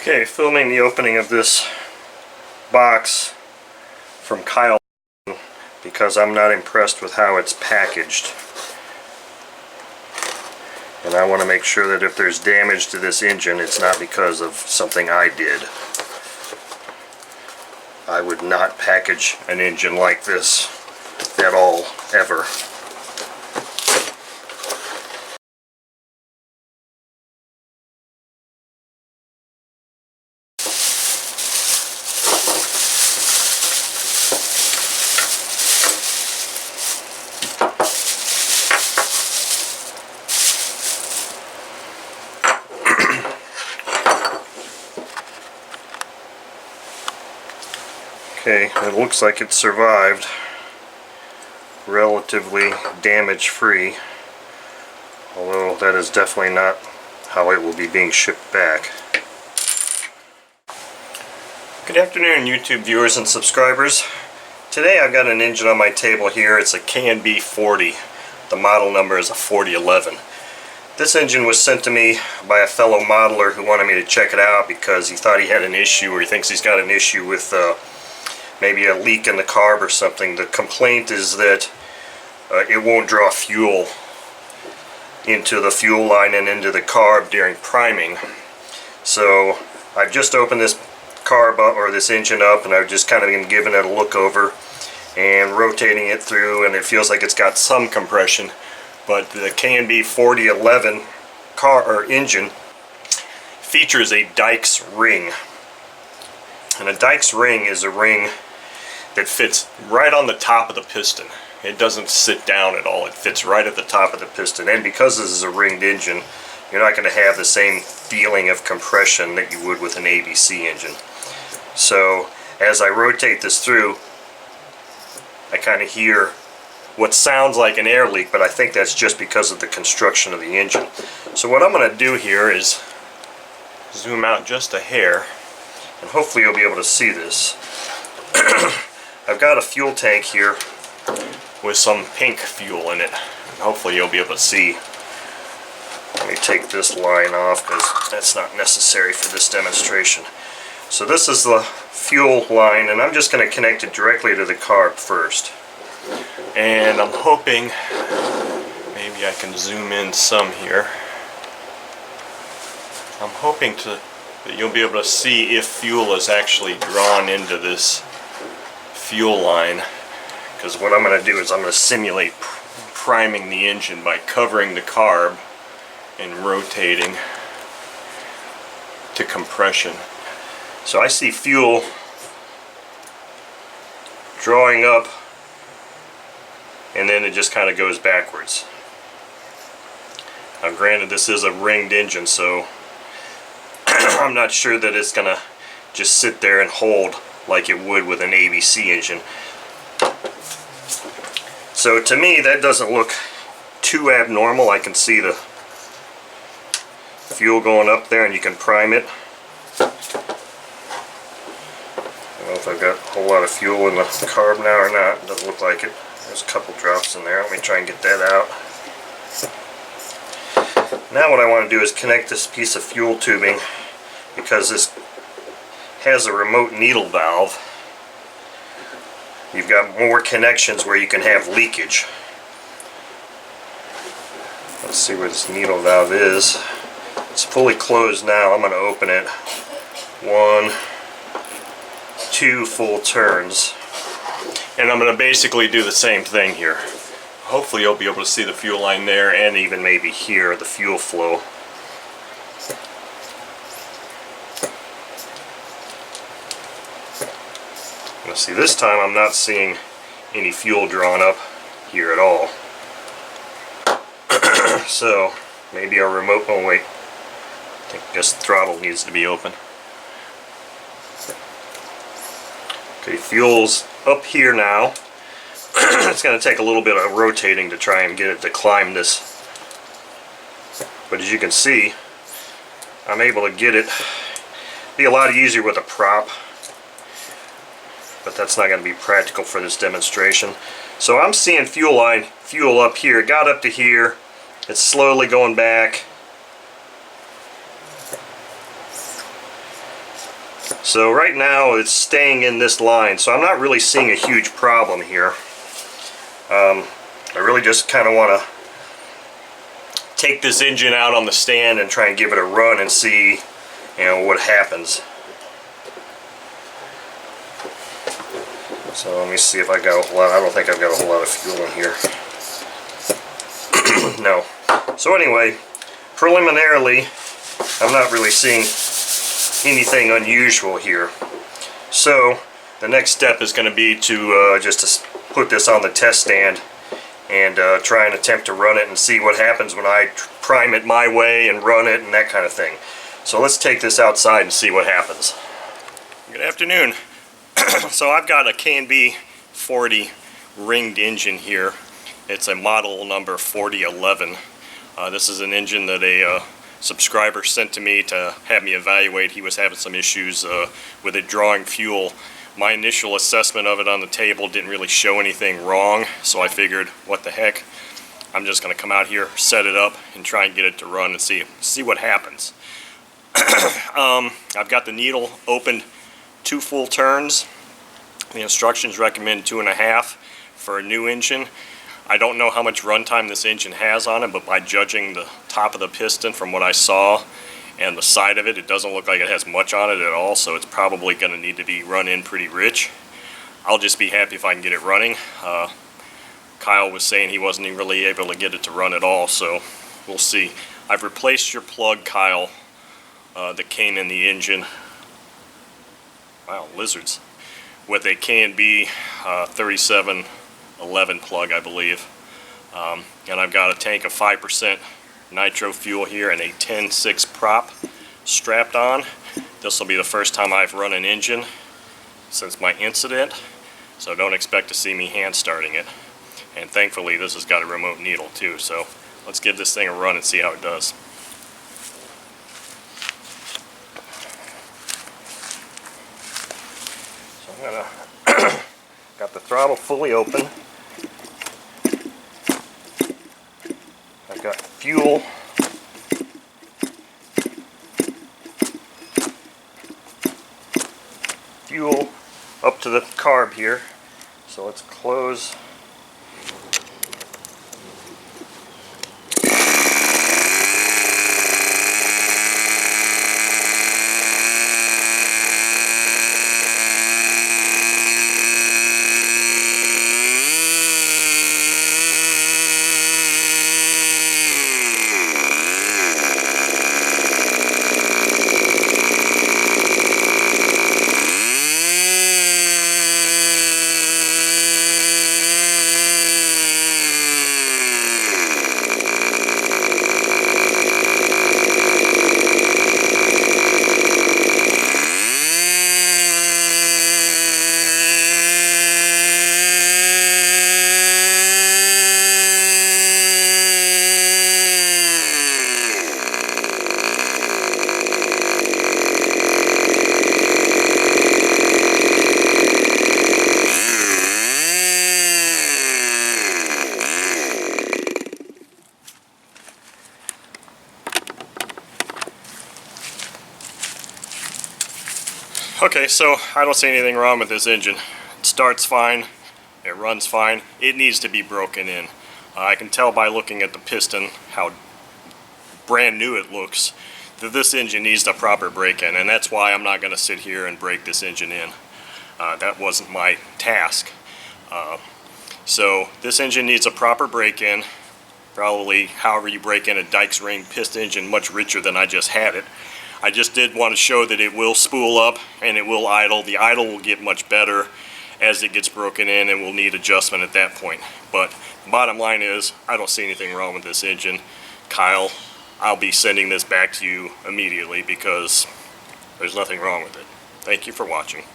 Okay, filming the opening of this box from Kyle because I'm not impressed with how it's packaged. And I want to make sure that if there's damage to this engine, it's not because of something I did. I would not package an engine like this at all, ever. Okay, it looks like it survived, relatively damage-free, although that is definitely not how it will be being shipped back. Good afternoon, YouTube viewers and subscribers. Today I've got an engine on my table here. It's a K&B 40. The model number is a 4011. This engine was sent to me by a fellow modeler who wanted me to check it out because he thought he had an issue, or he thinks he's got an issue with maybe a leak in the carb or something. The complaint is that it won't draw fuel into the fuel line and into the carb during priming. So I've just opened this carb up, or this engine up, and I've just kind of been giving it a look over and rotating it through, and it feels like it's got some compression. But the K&B 4011 engine features a Dykes ring. And a Dykes ring is a ring that fits right on the top of the piston. It doesn't sit down at all. It fits right at the top of the piston. And because this is a ringed engine, you're not going to have the same feeling of compression that you would with an ABC engine. So as I rotate this through, I kind of hear what sounds like an air leak, but I think that's just because of the construction of the engine. So what I'm going to do here is zoom out just a hair, and hopefully you'll be able to see this. I've got a fuel tank here with some pink fuel in it, and hopefully you'll be able to see. Let me take this line off because that's not necessary for this demonstration. So this is the fuel line, and I'm just going to connect it directly to the carb first. And I'm hoping maybe I can zoom in some here. I'm hoping that you'll be able to see if fuel is actually drawn into this fuel line, because what I'm going to do is I'm going to simulate priming the engine by covering the carb and rotating to compression. So I see fuel drawing up, and then it just kind of goes backwards. Now granted, this is a ringed engine, so I'm not sure that it's gonna just sit there and hold like it would with an ABC engine. So to me, that doesn't look too abnormal. I can see the fuel going up there, and you can prime it. I don't know if I've got a whole lot of fuel in the carb now or not. It doesn't look like it. There's a couple drops in there. Let me try and get that out. Now what I want to do is connect this piece of fuel tubing, because this has a remote needle valve. You've got more connections where you can have leakage. Let's see where this needle valve is. It's fully closed now. I'm going to open it. 1, 2 full turns. And I'm going to basically do the same thing here. Hopefully you'll be able to see the fuel line there, and even maybe hear the fuel flow. Now see, this time I'm not seeing any fuel drawn up here at all. So maybe our remote, oh wait, I guess the throttle needs to be open. Okay, fuel's up here now. It's going to take a little bit of rotating to try and get it to climb this. But as you can see, I'm able to get it. Be a lot easier with a prop, but that's not going to be practical for this demonstration. So I'm seeing fuel up here. It got up to here. It's slowly going back. So right now it's staying in this line, so I'm not really seeing a huge problem here. I really just kind of want to take this engine out on the stand and try and give it a run and see, what happens. So let me see if I got a whole lot. I don't think I've got a whole lot of fuel in here. No. So anyway, preliminarily, I'm not really seeing anything unusual here. So the next step is going to be to just to put this on the test stand and try and attempt to run it and see what happens when I prime it my way and run it and that kind of thing. So let's take this outside and see what happens. Good afternoon. So I've got a K&B 40 ringed engine here. It's a model number 4011. This is an engine that a subscriber sent to me to have me evaluate. He was having some issues with it drawing fuel. My initial assessment of it on the table didn't really show anything wrong, so I figured, what the heck, I'm just going to come out here, set it up, and try and get it to run and see what happens. I've got the needle opened 2 full turns. The instructions recommend 2.5 for a new engine. I don't know how much runtime this engine has on it, but by judging the top of the piston from what I saw and the side of it, it doesn't look like it has much on it at all, so it's probably going to need to be run in pretty rich. I'll just be happy if I can get it running. Kyle was saying he wasn't even really able to get it to run at all, so we'll see. I've replaced your plug, Kyle, the cane in the engine. Wow, lizards. With a K&B 3711 plug, I believe. And I've got a tank of 5% nitro fuel here and a 10.6 prop strapped on. This will be the first time I've run an engine since my incident, so don't expect to see me hand starting it. And thankfully this has got a remote needle too, so let's give this thing a run and see how it does. So I'm gonna got the throttle fully open. I've got fuel. Fuel up to the carb here. So let's close. Okay, so I don't see anything wrong with this engine. It starts fine, it runs fine. It needs to be broken in. I can tell by looking at the piston how brand new it looks that this engine needs a proper break-in, and that's why I'm not going to sit here and break this engine in. That wasn't my task. So this engine needs a proper break-in, probably however you break in a Dykes ring piston engine, much richer than I just had it. I just did want to show that it will spool up and it will idle. The idle will get much better as it gets broken in and will need adjustment at that point. But the bottom line is, I don't see anything wrong with this engine. Kyle, I'll be sending this back to you immediately because there's nothing wrong with it. Thank you for watching.